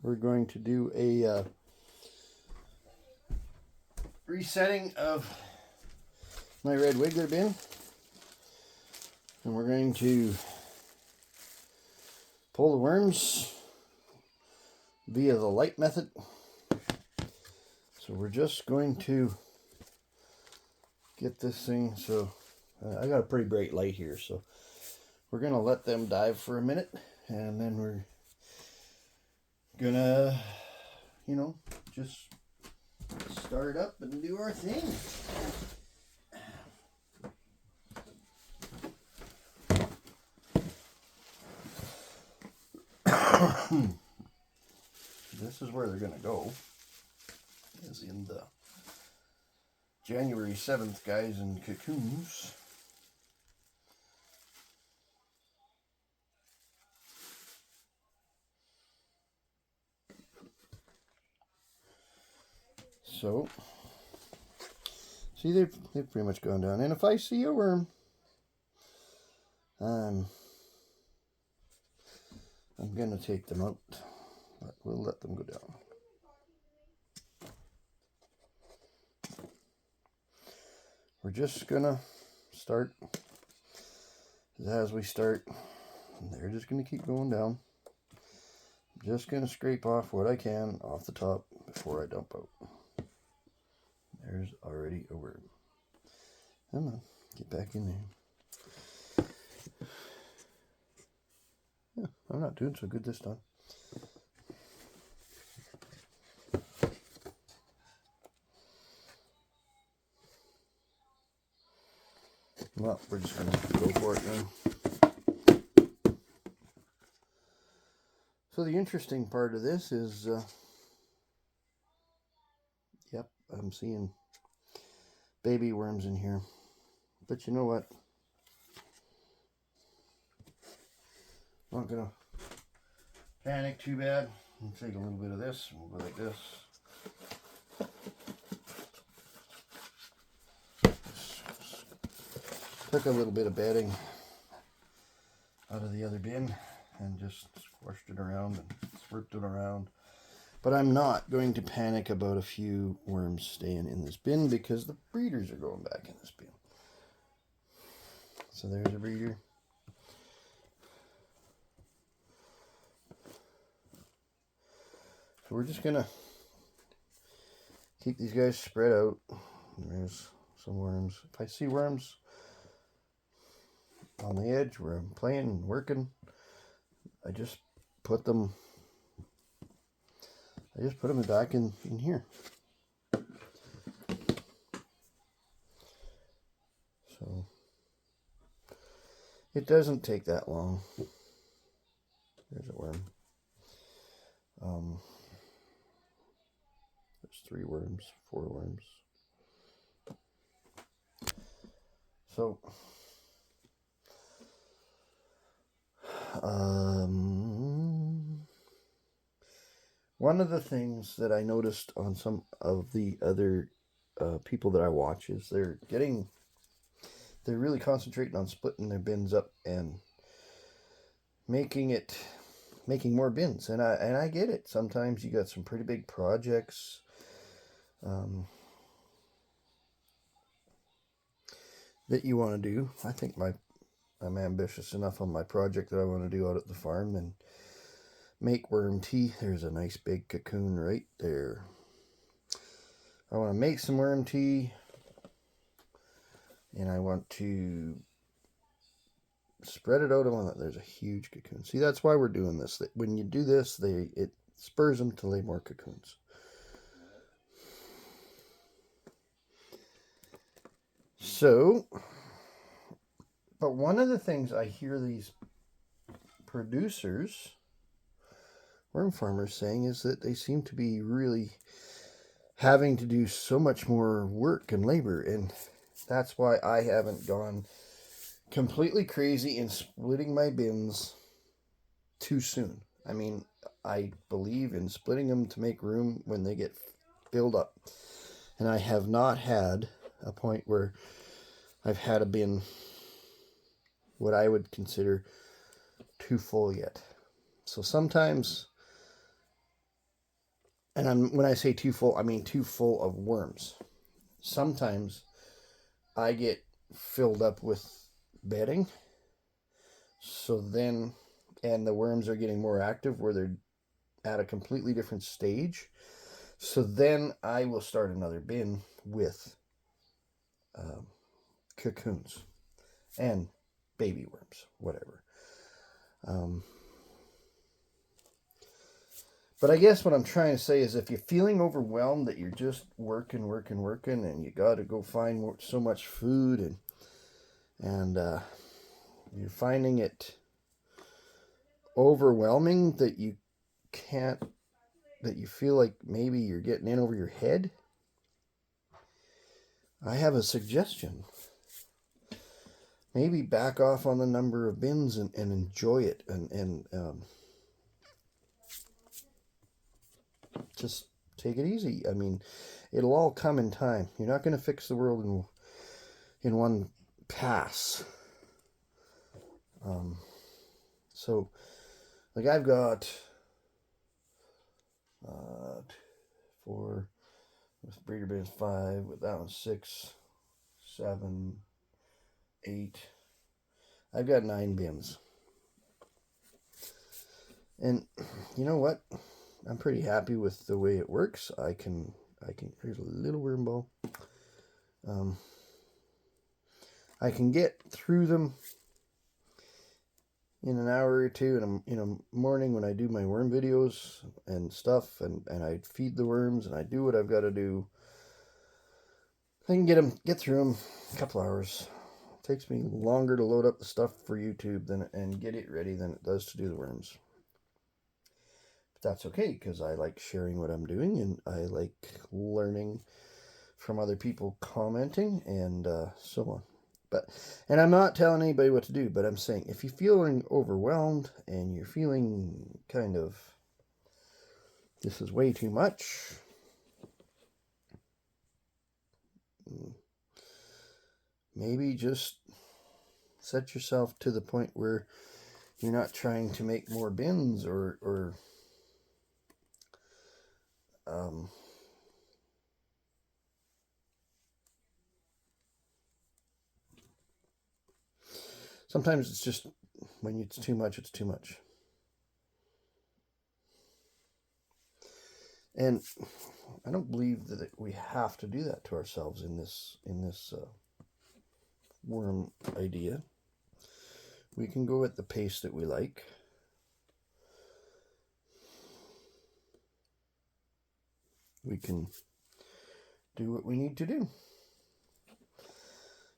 we're going to do a resetting of my red wiggler bin, and we're going to pull the worms via the light method. So we're just going to get this thing, so I got a pretty bright light here, so we're going to let them dive for a minute, and then we're gonna, just start up and do our thing. This is where they're gonna go, is in the January 7th guys and cocoons. So, see, they've pretty much gone down. And if I see a worm, I'm going to take them out, but we'll let them go down. We're just going to start. As we start, they're just going to keep going down. I'm just going to scrape off what I can off the top before I dump out. There's already a worm. Come on, get back in there. Yeah, I'm not doing so good this time. Well, we're just going to go for it now. So the interesting part of this is, yep, I'm seeing baby worms in here. But you know what? I'm not going to panic too bad. I'll take a little bit of this, and we'll go like this. Took a little bit of bedding out of the other bin and just squashed it around and slurped it around. But I'm not going to panic about a few worms staying in this bin because the breeders are going back in this bin. So there's a breeder. So we're just going to keep these guys spread out. There's some worms. If I see worms on the edge where I'm playing and working, I just put them back in here. So it doesn't take that long. There's a worm. There's 3 worms, 4 worms. So one of the things that I noticed on some of the other people that I watch is they're really concentrating on splitting their bins up and making more bins. And I get it. Sometimes you got some pretty big projects. That you want to do. I think I'm ambitious enough on my project that I want to do out at the farm and make worm tea. There's a nice big cocoon right there. I want to make some worm tea, and I want to spread it out on it. There's a huge cocoon. See, that's why we're doing this. When you do this, it spurs them to lay more cocoons. So, but one of the things I hear these producers, worm farmers, saying is that they seem to be really having to do so much more work and labor, and that's why I haven't gone completely crazy in splitting my bins too soon. I mean, I believe in splitting them to make room when they get filled up, and I have not had a point where I've had a bin what I would consider too full yet. So sometimes And when I say too full, I mean too full of worms. Sometimes I get filled up with bedding, so then, and the worms are getting more active where they're at a completely different stage. So then I will start another bin with um, cocoons and baby worms, whatever. Um, but I guess what I'm trying to say is if you're feeling overwhelmed that you're just working, and you got to go find so much food and you're finding it overwhelming that you can't, that you feel like maybe you're getting in over your head, I have a suggestion. Maybe back off on the number of bins and enjoy it and just take it easy. I mean, it'll all come in time. You're not going to fix the world in one pass. So, like I've got 4 with breeder bins, 5 with that one, 6, 7, 8. I've got 9 bins. And you know what? I'm pretty happy with the way it works. I can. Here's a little worm ball. I can get through them in an hour or two in a morning when I do my worm videos and stuff, and I feed the worms and I do what I've got to do. I can get through them a couple hours. It takes me longer to load up the stuff for YouTube and get it ready than it does to do the worms. That's okay, because I like sharing what I'm doing and I like learning from other people commenting and so on. And I'm not telling anybody what to do, but I'm saying if you're feeling overwhelmed and you're feeling kind of, this is way too much, maybe just set yourself to the point where you're not trying to make more bins or sometimes it's just when it's too much, it's too much. And I don't believe that we have to do that to ourselves in this worm idea. We can go at the pace that we like. We can do what we need to do.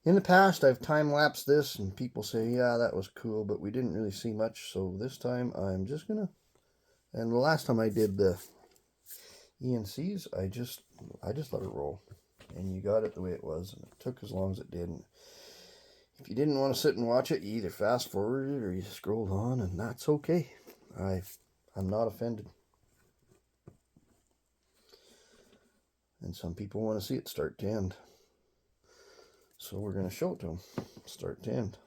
In the past, I've time-lapsed this, and people say, yeah, that was cool, but we didn't really see much, so this time I'm just gonna... And the last time I did the ENCs, I just let it roll. And you got it the way it was, and it took as long as it did. And if you didn't want to sit and watch it, you either fast-forwarded or you scrolled on, and that's okay. I'm not offended. And some people want to see it start to end. So we're going to show it to them, start to end.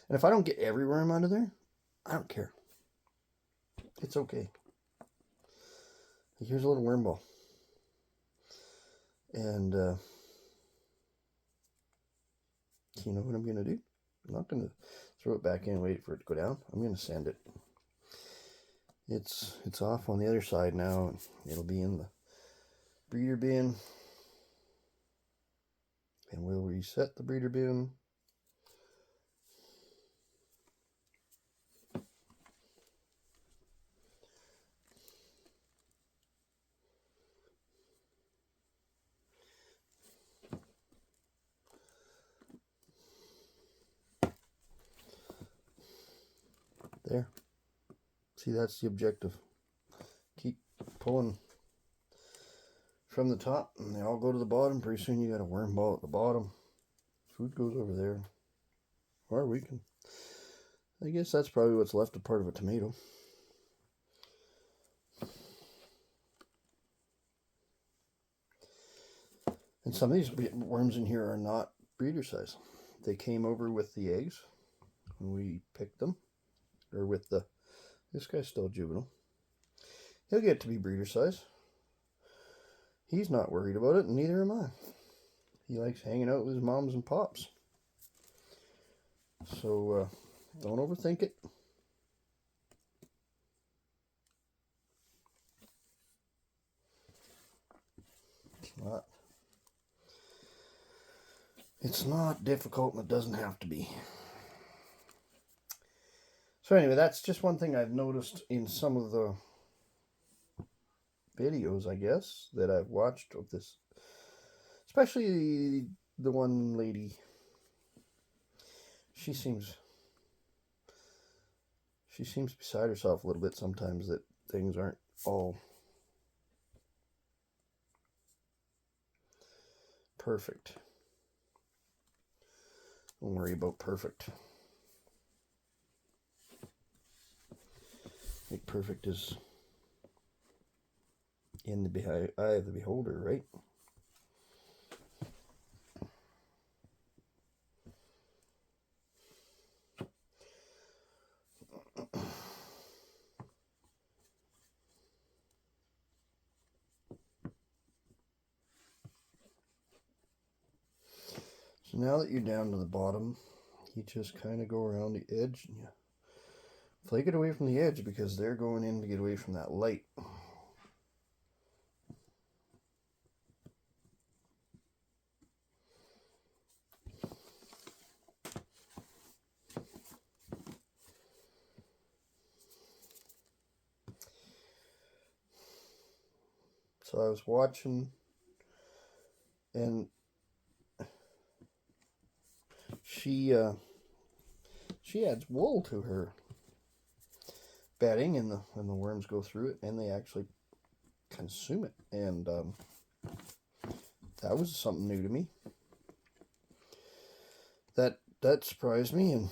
And if I don't get every worm out of there, I don't care. It's okay. Here's a little worm ball. And you know what I'm going to do? I'm not going to throw it back in and wait for it to go down. I'm going to sand it. It's off on the other side now, and it'll be in the breeder bin. And we'll reset the breeder bin. There. See, that's the objective. Keep pulling from the top, and they all go to the bottom. Pretty soon you got a worm ball at the bottom. Food goes over there. Or we can... I guess that's probably what's left of part of a tomato. And some of these worms in here are not breeder size. They came over with the eggs. when we picked them, or with this guy's still juvenile. He'll get to be breeder size. He's not worried about it, and neither am I. He likes hanging out with his moms and pops. So don't overthink it. It's not difficult, and it doesn't have to be. So anyway, that's just one thing I've noticed in some of the videos, I guess, that I've watched of this. Especially the one lady. She seems beside herself a little bit sometimes, that things aren't all perfect. Don't worry about perfect. I think perfect is in the eye of the beholder, right? So now that you're down to the bottom, you just kind of go around the edge and you flake it away from the edge, because they're going in to get away from that light. So I was watching, and she adds wool to her bedding, and the worms go through it, and they actually consume it. And that was something new to me. That surprised me, and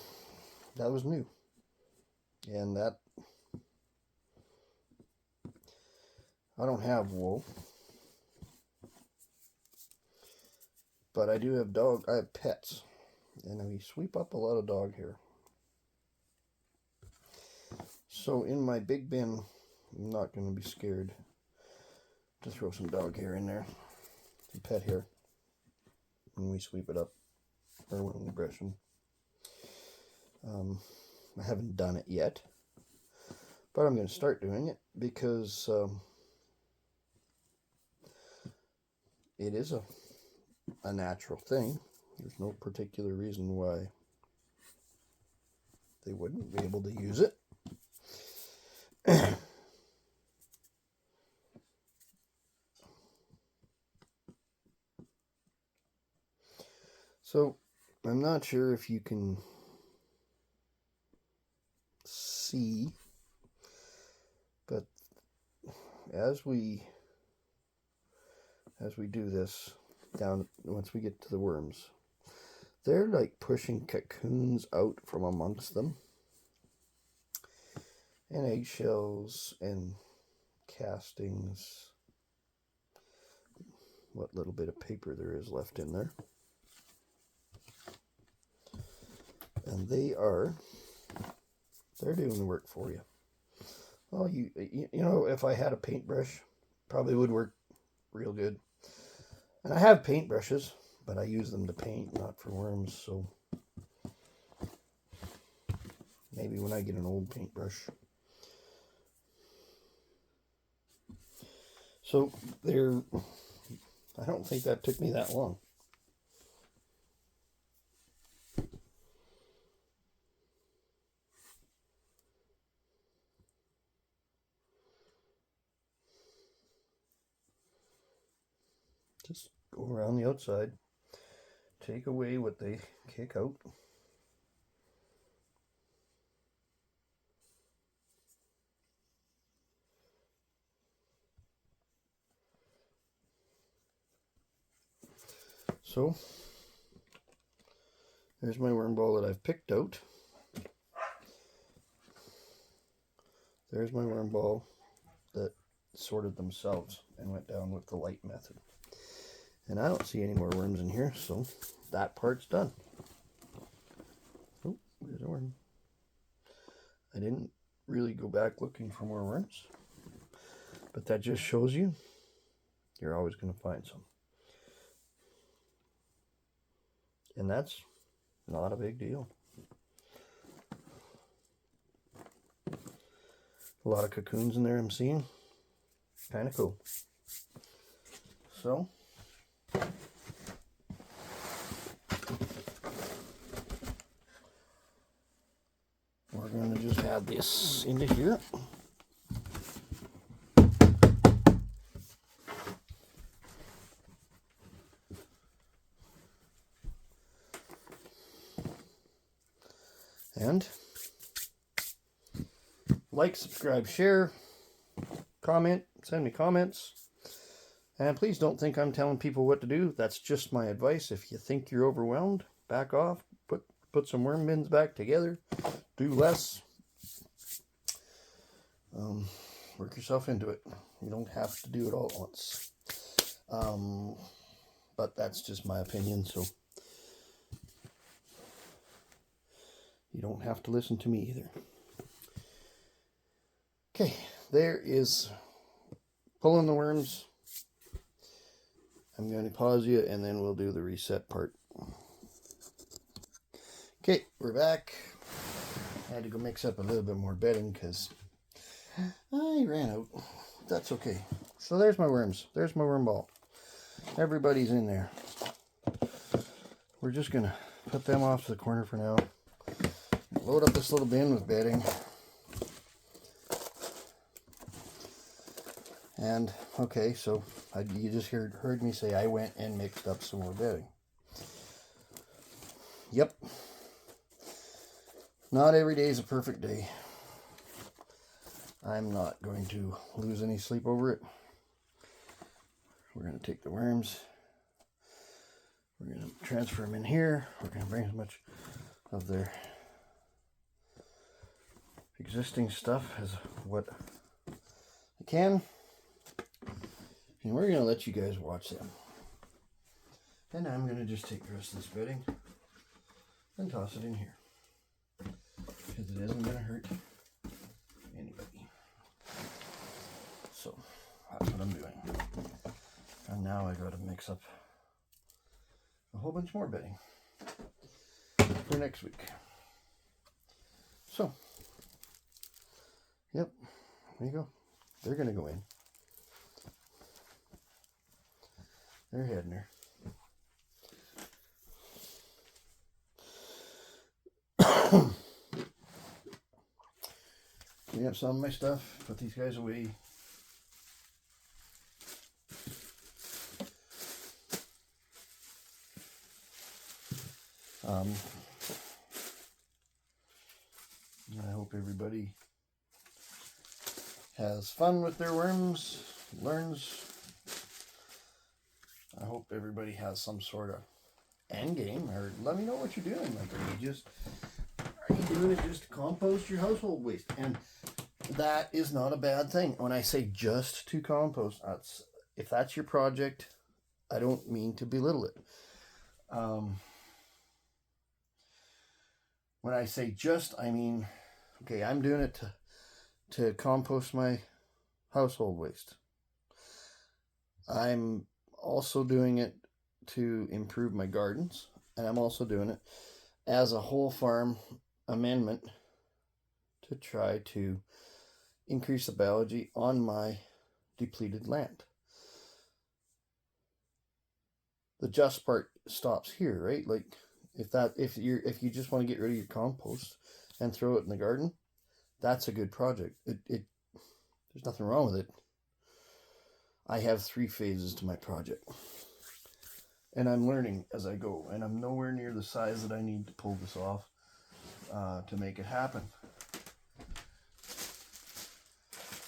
that was new. And that, I don't have wool, but I do have I have pets, and we sweep up a lot of dog hair. So in my big bin, I'm not going to be scared to throw some dog hair in there, some pet hair, when we sweep it up, or when we brush them. I haven't done it yet, but I'm going to start doing it, because it is a natural thing. There's no particular reason why they wouldn't be able to use it. So I'm not sure if you can see, but as we do this down, once we get to the worms, they're like pushing cocoons out from amongst them, and eggshells and castings, what little bit of paper there is left in there, and they're doing the work for you. Well, you know, if I had a paintbrush, probably would work real good. And I have paintbrushes, but I use them to paint, not for worms. So maybe when I get an old paintbrush. So I don't think that took me that long. Just go around the outside, take away what they kick out. So there's my worm ball that I've picked out. There's my worm ball that sorted themselves and went down with the light method. And I don't see any more worms in here, so that part's done. Oh, there's a worm. I didn't really go back looking for more worms, but that just shows you you're always going to find some. And that's not a big deal. A lot of cocoons in there I'm seeing. Kind of cool. So, we're going to just add this into here. And like, subscribe, share, comment, send me comments. And please don't think I'm telling people what to do. That's just my advice. If you think you're overwhelmed, back off, put some worm bins back together, do less. Work yourself into it. You don't have to do it all at once. But that's just my opinion, so you don't have to listen to me either. Okay, there is pulling the worms. I'm going to pause you and then we'll do the reset part. Okay, we're back. I had to go mix up a little bit more bedding because I ran out. That's okay. So there's my worms. There's my worm ball. Everybody's in there. We're just going to put them off to the corner for now. Load up this little bin with bedding. And, okay, so you just heard me say I went and mixed up some more bedding. Yep. Not every day is a perfect day. I'm not going to lose any sleep over it. We're going to take the worms. We're going to transfer them in here. We're going to bring as much of their existing stuff as what I can. And we're going to let you guys watch them. And I'm going to just take the rest of this bedding and toss it in here. Because it isn't going to hurt anybody. So, that's what I'm doing. And now I got to mix up a whole bunch more bedding for next week. So, yep, there you go. They're going to go in. They're heading there. Clean up some of my stuff, put these guys away. I hope everybody has fun with their worms, learns. I hope everybody has some sort of end game, or let me know what you're doing. Like, are you doing it just to compost your household waste? And that is not a bad thing. When I say just to compost, if that's your project, I don't mean to belittle it. When I say just, I mean, okay, I'm doing it to compost my household waste. I'm also doing it to improve my gardens, and I'm also doing it as a whole farm amendment to try to increase the biology on my depleted land. The just part stops here, right? Like if you just want to get rid of your compost and throw it in the garden, that's a good project. There's nothing wrong with it. I have 3 phases to my project. And I'm learning as I go. And I'm nowhere near the size that I need to pull this off to make it happen.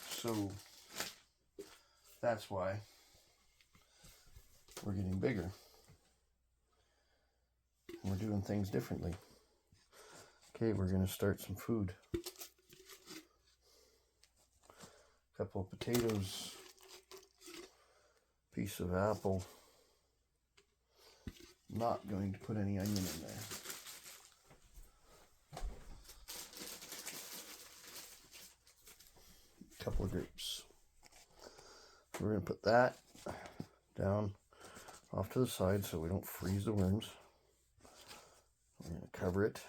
So that's why we're getting bigger. We're doing things differently. Okay, we're going to start some food. A couple of potatoes. Piece of apple. Not going to put any onion in there. Oops. We're going to put that down off to the side so we don't freeze the worms. We're going to cover it.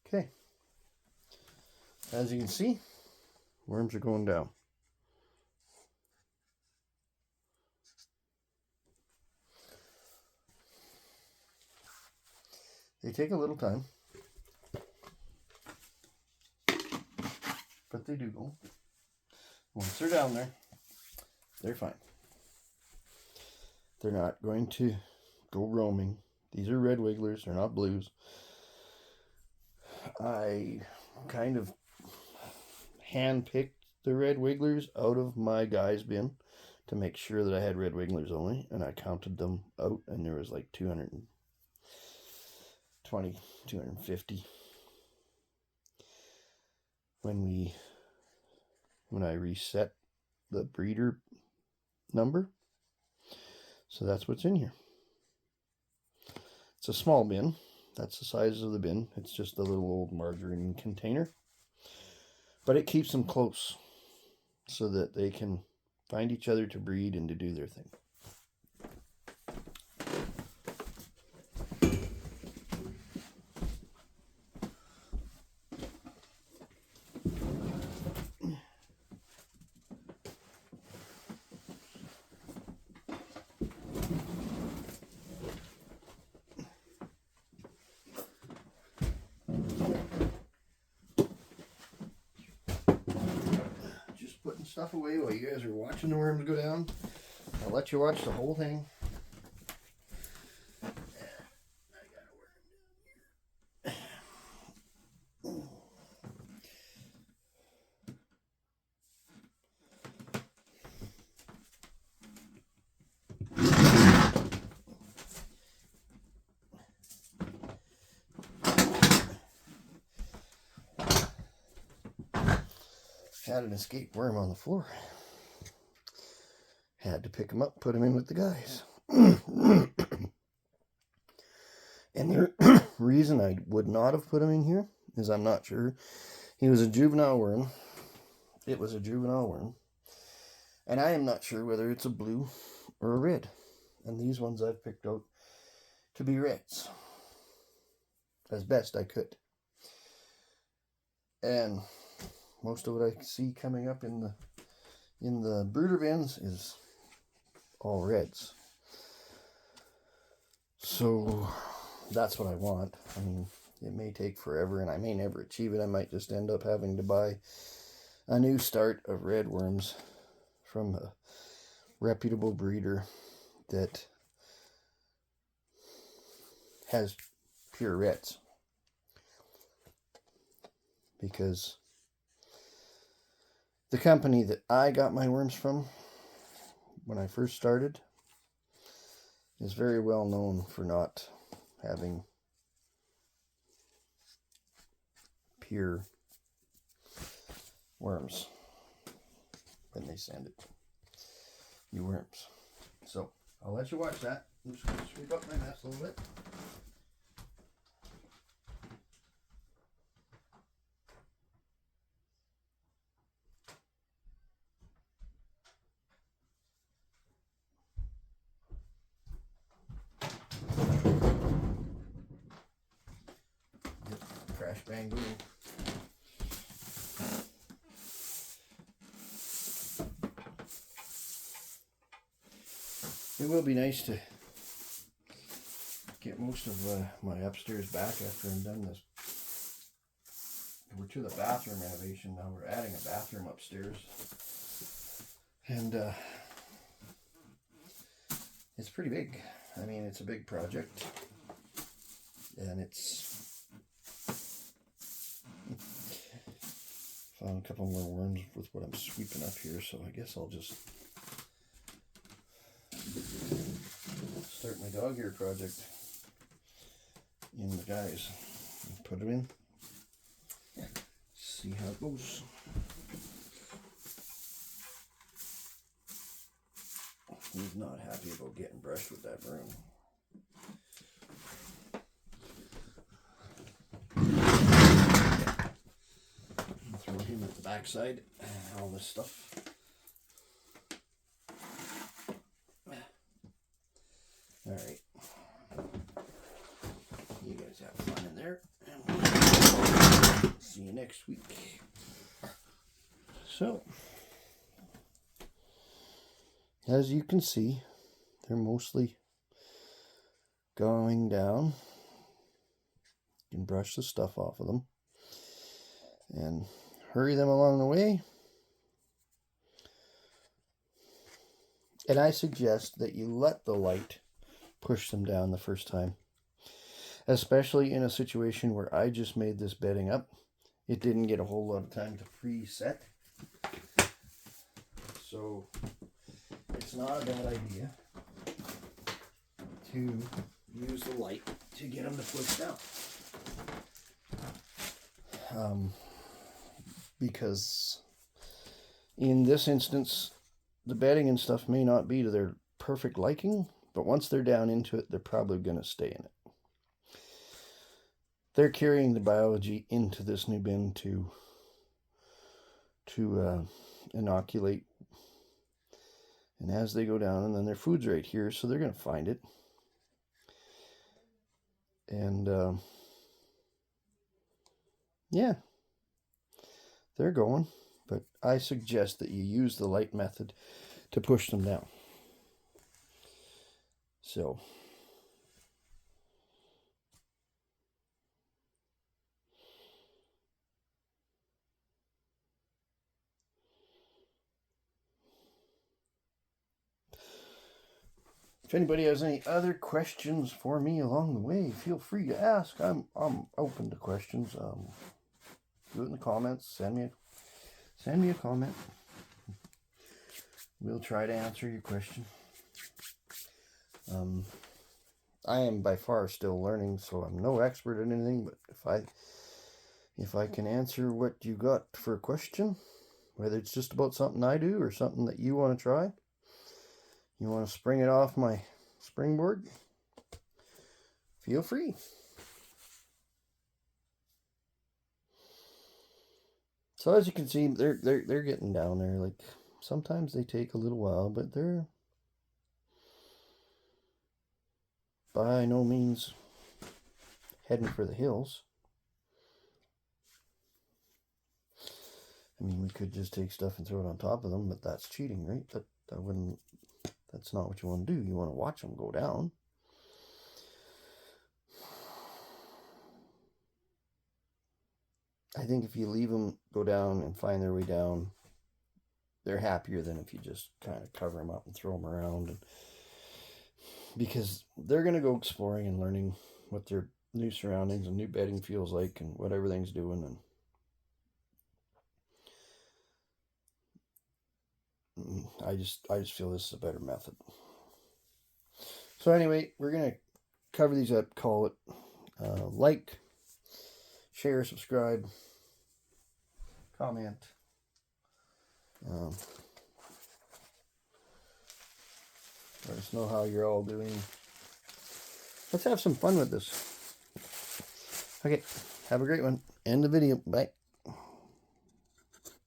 Okay. As you can see, worms are going down. They take a little time, but they do go. Once they're down there, they're fine. They're not going to go roaming. These are red wigglers, they're not blues. I kind of hand-picked the red wigglers out of my guy's bin to make sure that I had red wigglers only, and I counted them out, and there was like 220, 250 when I reset the breeder number. So that's what's in here. It's a small bin. That's the size of the bin. It's just a little old margarine container, but it keeps them close so that they can find each other to breed and to do their thing. Stuff away while you guys are watching the worms go down. I'll let you watch the whole thing. I got a worm down here. Had an escaped worm on the floor. Had to pick him up, put him in with the guys. And the reason I would not have put him in here is I'm not sure. He was a juvenile worm. It was a juvenile worm. And I am not sure whether it's a blue or a red. And these ones I've picked out to be reds. As best I could. And most of what I see coming up in the brooder bins is all reds. So that's what I want. I mean, it may take forever and I may never achieve it. I might just end up having to buy a new start of red worms from a reputable breeder that has pure reds. Because the company that I got my worms from when I first started is very well known for not having pure worms when they send it you worms. So I'll let you watch that. I'm just going to sweep up my mess a little bit. Crash bang boom. It will be nice to get most of my upstairs back after I'm done this. We're to the bathroom renovation now. We're adding a bathroom upstairs. And it's pretty big. I mean, it's a big project. And it's found a couple more worms with what I'm sweeping up here, so I guess I'll just start my dog ear project in the guys. Put them in. See how it goes. He's not happy about getting brushed with that broom. Throw him at the backside and all this stuff. Alright. You guys have fun in there. And we'll see you next week. So, as you can see, they're mostly going down. You can brush the stuff off of them and hurry them along the way. And I suggest that you let the light push them down the first time, especially in a situation where I just made this bedding up. It didn't get a whole lot of time to preset, so it's not a bad idea to use the light to get them to push down. Because in this instance, the bedding and stuff may not be to their perfect liking, but once they're down into it, they're probably going to stay in it. They're carrying the biology into this new bin to inoculate. And as they go down, and then their food's right here, so they're going to find it. And yeah, they're going. But I suggest that you use the light method to push them down. So, if anybody has any other questions for me along the way, feel free to ask. I'm open to questions. Do it in the comments. Send me a comment. We'll try to answer your question. I am by far still learning, so I'm no expert in anything, but if I can answer what you got for a question, whether it's just about something I do or something that you want to try, you want to spring it off my springboard, feel free. So as you can see, they're getting down there. Like, sometimes they take a little while, but they're by no means heading for the hills. I mean, we could just take stuff and throw it on top of them, but that's cheating, right? That's not what you want to do. You want to watch them go down. I think if you leave them go down and find their way down, they're happier than if you just kind of cover them up and throw them around. Because they're going to go exploring and learning what their new surroundings and new bedding feels like and what everything's doing. And I just feel this is a better method. So anyway, we're going to cover these up, call it like, share, subscribe, comment. Let us know how you're all doing. Let's have some fun with this. Okay, have a great one. End the video. Bye.